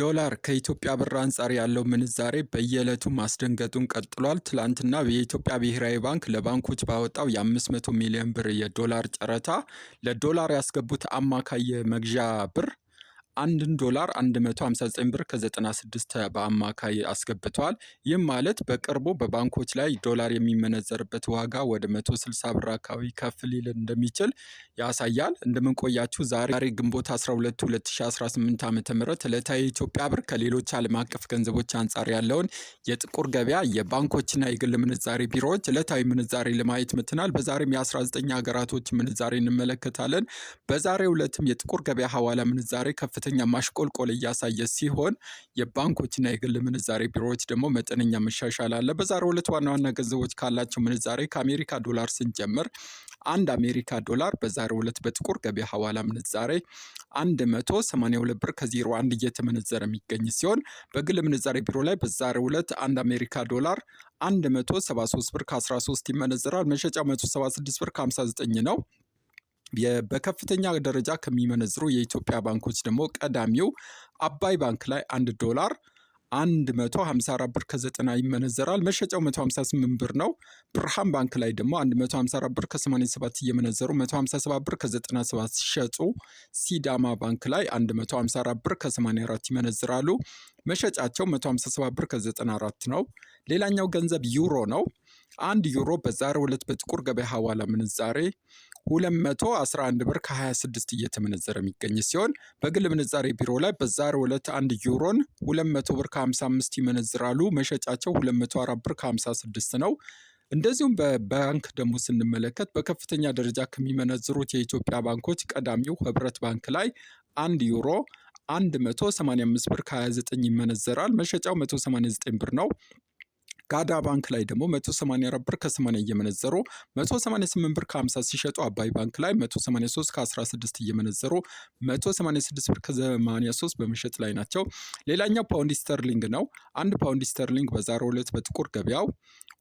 ዶላር ከኢትዮጵያ ብር አንጻር ያለው ምንዛሬ በየዕለቱ ማስደንገጡን ቀጥሏል። ትላንትና የኢትዮጵያ ብሔራዊ ባንክ ለባንኮች ባወጣው የ500 ሚሊዮን ብር የዶላር ጨረታ ለዶላር ያስገቡት አማካይ የመግዣ ብር $1 159 ብር ከ96 በአማካይ አስገብተዋል። ይህም ማለት በቅርቡ በባንኮች ላይ ዶላር የሚመነዘርበት ዋጋ ወደ 160 ብር አካባቢ ከፍ ሊል እንደሚችል ያሳያል። እንደምንቆያችሁ ዛሬ ግንቦት 12 2018 ዓ.ም ዕለታዊ የኢትዮጵያ ብር ከሌሎች ዓለም አቀፍ ገንዘቦች አንጻር ያለውን የጥቁር ገበያ የባንኮችና የግል ምንዛሬ ቢሮዎች ዕለታዊ ምንዛሬ ለማየት መጥተናል። በዛሬም የ19 ሀገራቶች ምንዛሬ እንመለከታለን። በዛሬው ዕለትም የጥቁር ገበያ ሐዋላ ምንዛሬ ከፍተኛ ማሽቆልቆል እያሳየ ሲሆን የባንኮችና የግል ምንዛሬ ቢሮዎች ደግሞ መጠነኛ መሻሻል አለ። በዛሬው ዕለት ዋና ዋና ገንዘቦች ካላቸው ምንዛሬ ከአሜሪካ ዶላር ስንጀምር አንድ አሜሪካ ዶላር በዛሬው ዕለት በጥቁር ገበያ ሐዋላ ምንዛሬ 182 ብር ከ01 እየተመነዘረ የሚገኝ ሲሆን በግል ምንዛሬ ቢሮ ላይ በዛሬው ዕለት አንድ አሜሪካ ዶላር 173 ብር ከ13 ይመነዘራል። መሸጫው 176 ብር ከ59 ነው። በከፍተኛ ደረጃ ከሚመነዝሩ የኢትዮጵያ ባንኮች ደግሞ ቀዳሚው አባይ ባንክ ላይ $1 154 ብር ከ90 ይመነዘራል። መሸጫው 158 ብር ነው። ብርሃን ባንክ ላይ ደግሞ 154 ብር ከ87 እየመነዘሩ 157 ብር ከ97 ሲሸጡ፣ ሲዳማ ባንክ ላይ 154 ብር ከ84 ይመነዝራሉ። መሸጫቸው 157 ብር ከ94 ነው። ሌላኛው ገንዘብ ዩሮ ነው። አንድ ዩሮ በዛሬው ዕለት በጥቁር ገበያ ሐዋላ ምንዛሬ 211 ብር ከ26 እየተመነዘረ የሚገኝ ሲሆን በግል ምንዛሬ ቢሮ ላይ በዛሬው ዕለት አንድ ዩሮን 200 ብር ከ55 ይመነዝራሉ። መሸጫቸው 204 ብር ከ56 ነው። እንደዚሁም በባንክ ደግሞ ስንመለከት በከፍተኛ ደረጃ ከሚመነዝሩት የኢትዮጵያ ባንኮች ቀዳሚው ህብረት ባንክ ላይ አንድ ዩሮ 185 ብር ከ29 ይመነዘራል። መሸጫው 189 ብር ነው። ጋዳ ባንክ ላይ ደግሞ 184 ብር ከ80 እየመነዘሩ 188 ብር ከ50 ሲሸጡ፣ አባይ ባንክ ላይ 183 ከ16 እየመነዘሩ 186 ብር ከ83 በመሸጥ ላይ ናቸው። ሌላኛው ፓውንድ ስተርሊንግ ነው። አንድ ፓውንድ ስተርሊንግ በዛሬው ዕለት በጥቁር ገበያው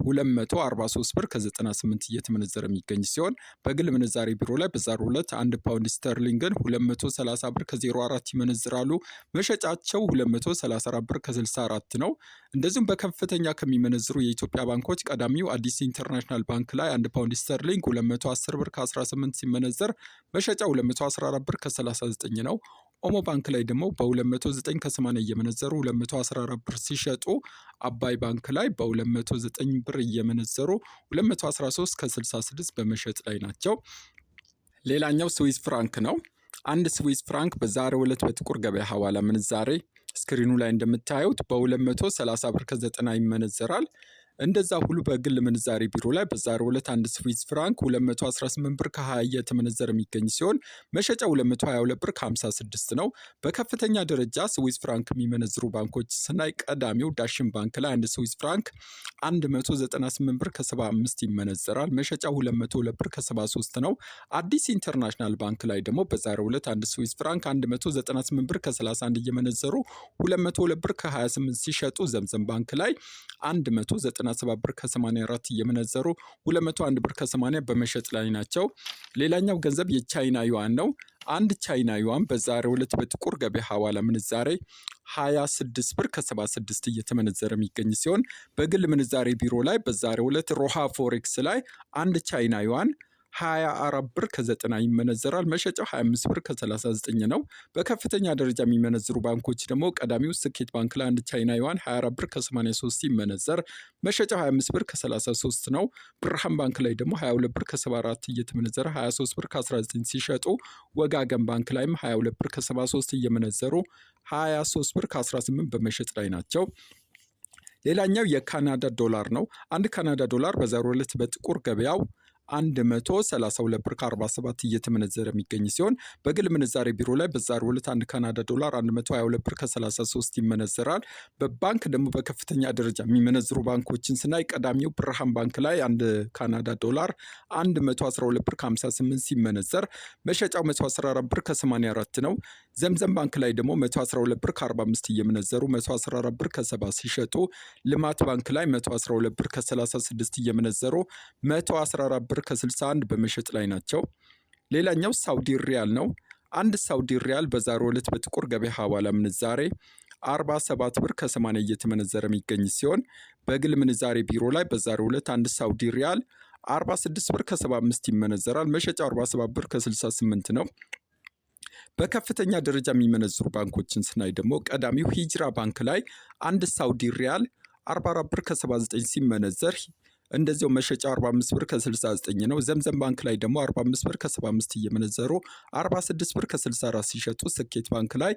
243 ብር ከ98 እየተመነዘረ የሚገኝ ሲሆን በግል ምንዛሬ ቢሮ ላይ በዛሬው ዕለት አንድ ፓውንድ ስተርሊንግን 230 ብር ከ04 ይመነዝራሉ። መሸጫቸው 234 ብር ከ64 ነው። እንደዚሁም በከፍተኛ ከሚመነዝሩ የኢትዮጵያ ባንኮች ቀዳሚው አዲስ ኢንተርናሽናል ባንክ ላይ አንድ ፓውንድ ስተርሊንግ 210 ብር ከ18 ሲመነዘር መሸጫው 214 ብር ከ39 ነው። ኦሞ ባንክ ላይ ደግሞ በ209 ከ80 እየመነዘሩ 214 ብር ሲሸጡ፣ አባይ ባንክ ላይ በ209 ብር እየመነዘሩ 213 ከ66 በመሸጥ ላይ ናቸው። ሌላኛው ስዊስ ፍራንክ ነው። አንድ ስዊስ ፍራንክ በዛሬው ዕለት በጥቁር ገበያ ሐዋላ ምንዛሬ ስክሪኑ ላይ እንደምታዩት በ230 ብር ከ90 ይመነዘራል። እንደዛ ሁሉ በግል ምንዛሬ ቢሮ ላይ በዛሬው ዕለት አንድ ስዊስ ፍራንክ 218 ብር ከ20 እየተመነዘረ የሚገኝ ሲሆን መሸጫው 222 ብር ከ56 ነው። በከፍተኛ ደረጃ ስዊስ ፍራንክ የሚመነዝሩ ባንኮች ስናይ ቀዳሚው ዳሽን ባንክ ላይ አንድ ስዊስ ፍራንክ 198 ብር ከ75 ይመነዘራል። መሸጫው 202 ብር ከ73 ነው። አዲስ ኢንተርናሽናል ባንክ ላይ ደግሞ በዛሬው ዕለት አንድ ስዊስ ፍራንክ 198 ብር ከ31 እየመነዘሩ 202 ብር ከ28 ሲሸጡ፣ ዘምዘም ባንክ ላይ 197 ብር ከ84 እየመነዘሩ 201 ብር ከ80 በመሸጥ ላይ ናቸው። ሌላኛው ገንዘብ የቻይና ዩዋን ነው። አንድ ቻይና ዩዋን በዛሬው ዕለት በጥቁር ገበያ ሐዋላ ምንዛሬ 26 ብር ከ76 እየተመነዘረ የሚገኝ ሲሆን በግል ምንዛሬ ቢሮ ላይ በዛሬው ዕለት ሮሃ ፎሬክስ ላይ አንድ ቻይና ዩዋን 24 ብር ከ90 ይመነዘራል። መሸጫው 25 ብር ከ39 ነው። በከፍተኛ ደረጃ የሚመነዝሩ ባንኮች ደግሞ ቀዳሚው ስኬት ባንክ ላይ አንድ ቻይና ዩዋን 24 ብር ከ83 ይመነዘር፣ መሸጫው 25 ብር ከ33 ነው። ብርሃን ባንክ ላይ ደግሞ 22 ብር ከ74 እየተመነዘረ 23 ብር ከ19 ሲሸጡ፣ ወጋገን ባንክ ላይም 22 ብር ከ73 እየመነዘሩ 23 ብር ከ18 በመሸጥ ላይ ናቸው። ሌላኛው የካናዳ ዶላር ነው። አንድ ካናዳ ዶላር በዛሬው ዕለት በጥቁር ገበያው 132 ብር ከ47 እየተመነዘረ የሚገኝ ሲሆን በግል ምንዛሬ ቢሮ ላይ በዛሬው ዕለት አንድ ካናዳ ዶላር 122 ብር ከ33 ይመነዘራል። በባንክ ደግሞ በከፍተኛ ደረጃ የሚመነዝሩ ባንኮችን ስናይ ቀዳሚው ብርሃን ባንክ ላይ አንድ ካናዳ ዶላር 112 ብር ከ58 ሲመነዘር መሸጫው 114 ብር ከ84 ነው። ዘምዘም ባንክ ላይ ደግሞ 112 ብር ከ45 እየመነዘሩ 114 ብር ከ70 ሲሸጡ፣ ልማት ባንክ ላይ 112 ብር ከ36 እየመነዘሩ 114 ብር ከ61 በመሸጥ ላይ ናቸው። ሌላኛው ሳውዲ ሪያል ነው። አንድ ሳውዲ ሪያል በዛሬው ዕለት በጥቁር ገበያ ሐዋላ ምንዛሬ 47 ብር ከ80 እየተመነዘረ የሚገኝ ሲሆን በግል ምንዛሬ ቢሮ ላይ በዛሬው ዕለት አንድ ሳውዲ ሪያል 46 ብር ከ75 ይመነዘራል። መሸጫው 47 ብር ከ68 ነው። በከፍተኛ ደረጃ የሚመነዝሩ ባንኮችን ስናይ ደግሞ ቀዳሚው ሂጅራ ባንክ ላይ አንድ ሳውዲ ሪያል 44 ብር ከ79 ሲመነዘር እንደዚያው መሸጫው 45 ብር ከ69 ነው። ዘምዘም ባንክ ላይ ደግሞ 45 ብር ከ75 እየመነዘሩ 46 ብር ከ64 ሲሸጡ፣ ስኬት ባንክ ላይ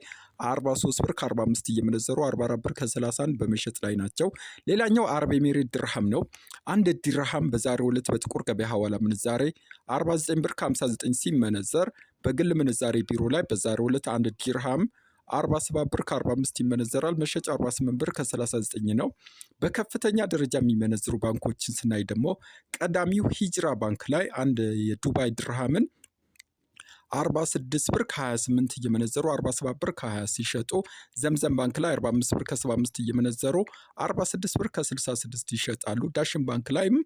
43 ብር ከ45 እየመነዘሩ 44 ብር ከ31 በመሸጥ ላይ ናቸው። ሌላኛው አረብ ኤሚሬት ድርሃም ነው። አንድ ድርሃም በዛሬው ዕለት በጥቁር ገበያ ሐዋላ ምንዛሬ 49 ብር ከ59 ሲመነዘር በግል ምንዛሬ ቢሮ ላይ በዛሬው ዕለት አንድ ድርሃም 47 ብር ከ45 ይመነዘራል። መሸጫ 48 ብር ከ39 ነው። በከፍተኛ ደረጃ የሚመነዝሩ ባንኮችን ስናይ ደግሞ ቀዳሚው ሂጅራ ባንክ ላይ አንድ የዱባይ ድርሃምን 46 ብር ከ28 እየመነዘሩ 47 ብር ከ20 ሲሸጡ፣ ዘምዘም ባንክ ላይ 45 ብር ከ75 እየመነዘሩ 46 ብር ከ66 ይሸጣሉ። ዳሽን ባንክ ላይም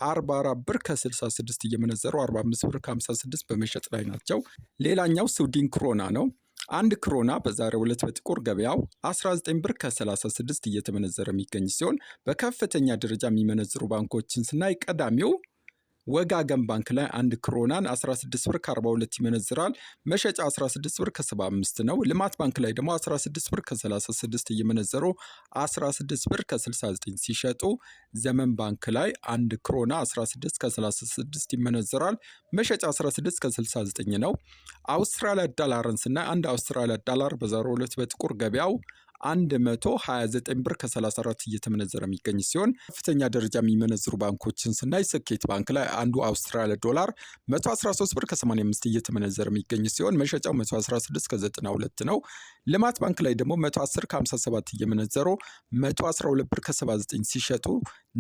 44 ብር ከ66 እየመነዘሩ 45 ብር ከ56 በመሸጥ ላይ ናቸው። ሌላኛው ስዊድን ክሮና ነው። አንድ ክሮና በዛሬው ዕለት በጥቁር ገበያው 19 ብር ከ36 እየተመነዘረ የሚገኝ ሲሆን በከፍተኛ ደረጃ የሚመነዝሩ ባንኮችን ስናይ ቀዳሚው ወጋገን ባንክ ላይ አንድ ክሮናን 16 ብር ከ42 ይመነዝራል። መሸጫ 16 ብር ከ75 ነው። ልማት ባንክ ላይ ደግሞ 16 ብር ከ36 እየመነዘሩ 16 ብር ከ69 ሲሸጡ፣ ዘመን ባንክ ላይ አንድ ክሮና 16 ከ36 ይመነዝራል። መሸጫ 16 ከ69 ነው። አውስትራሊያ ዳላርን ስናይ አንድ አውስትራሊያ ዳላር በዛሬው ዕለት በጥቁር ገበያው 129 ብር ከ34 እየተመነዘረ የሚገኝ ሲሆን ከፍተኛ ደረጃ የሚመነዝሩ ባንኮችን ስናይ ስኬት ባንክ ላይ አንዱ አውስትራሊያ ዶላር 113 ብር ከ85 እየተመነዘረ የሚገኝ ሲሆን መሸጫው 116 ከ92 ነው። ልማት ባንክ ላይ ደግሞ 110 ከ57 እየመነዘሩ 112 ብር ከ79 ሲሸጡ፣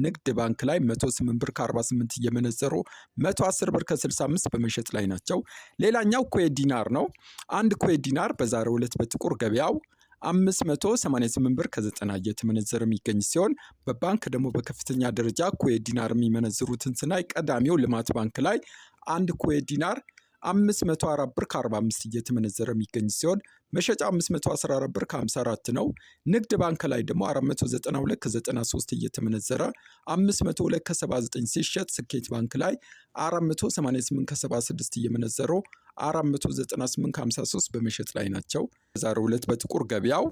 ንግድ ባንክ ላይ 108 ብር ከ48 እየመነዘሩ 110 ብር ከ65 በመሸጥ ላይ ናቸው። ሌላኛው ኩዌት ዲናር ነው። አንድ ኩዌት ዲናር በዛሬው ዕለት በጥቁር ገበያው 588 ብር ከ90 እየተመነዘረ የሚገኝ ሲሆን በባንክ ደግሞ በከፍተኛ ደረጃ ኩዌት ዲናር የሚመነዝሩትን ስናይ ቀዳሚው ልማት ባንክ ላይ አንድ ኩዌት ዲናር 504 ብር ከ45 እየተመነዘረ የሚገኝ ሲሆን መሸጫ 514 ብር ከ54 ነው። ንግድ ባንክ ላይ ደግሞ 492 ከ93 እየተመነዘረ 502 ከ79 ሲሸጥ፣ ስኬት ባንክ ላይ 488 ከ76 እየመነዘሩ 498 ከ53 በመሸጥ ላይ ናቸው። በዛሬው ዕለት በጥቁር ገበያው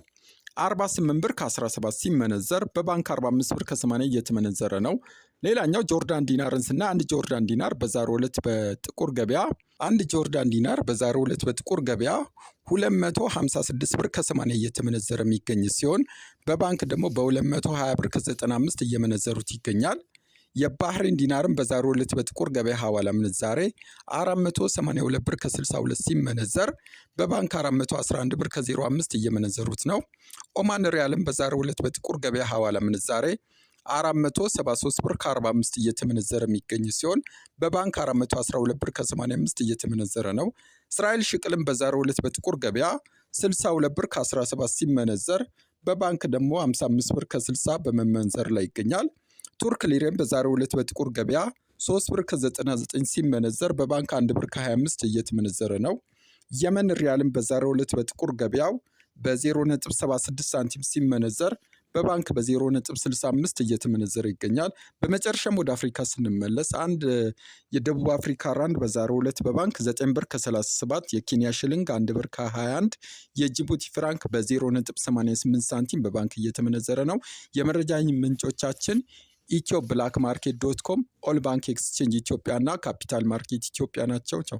48 ብር ከ17 ሲመነዘር በባንክ 45 ብር ከ80 እየተመነዘረ ነው። ሌላኛው ጆርዳን ዲናርን ስናይ አንድ ጆርዳን ዲናር በዛሬው ዕለት በጥቁር ገበያ 256 ብር ከ80 እየተመነዘረ የሚገኝ ሲሆን በባንክ ደግሞ በ220 ብር ከ95 እየመነዘሩት ይገኛል። የባህሬን ዲናርም በዛሬው ዕለት በጥቁር ገበያ ሐዋላ ምንዛሬ 482 ብር ከ62 ሲመነዘር በባንክ 411 ብር ከ05 እየመነዘሩት ነው። ኦማን ሪያልም በዛሬው ዕለት በጥቁር ገበያ ሐዋላ ምንዛሬ 473 ብር ከ45 እየተመነዘረ የሚገኝ ሲሆን በባንክ 412 ብር ከ85 እየተመነዘረ ነው። እስራኤል ሽቅልም በዛሬው ዕለት በጥቁር ገበያ 62 ብር ከ17 ሲመነዘር በባንክ ደግሞ 55 ብር ከ60 በመመንዘር ላይ ይገኛል። ቱርክ ሊሬም በዛሬው ዕለት በጥቁር ገበያ 3 ብር ከ99 ሲመነዘር በባንክ 1 ብር ከ25 እየተመነዘረ ነው። የመን ሪያልም በዛሬው ዕለት በጥቁር ገበያው በ0.76 ሳንቲም ሲመነዘር በባንክ በ0.65 እየተመነዘረ ይገኛል። በመጨረሻም ወደ አፍሪካ ስንመለስ አንድ የደቡብ አፍሪካ ራንድ በዛሬው ዕለት በባንክ 9 ብር ከ37፣ የኬንያ ሽልንግ 1 ብር ከ21፣ የጅቡቲ ፍራንክ በ0.88 ሳንቲም በባንክ እየተመነዘረ ነው። የመረጃ ምንጮቻችን ኢትዮ ብላክ ማርኬት .com፣ ኦል ባንክ ኤክስቼንጅ ኢትዮጵያ እና ካፒታል ማርኬት ኢትዮጵያ ናቸው። ቻው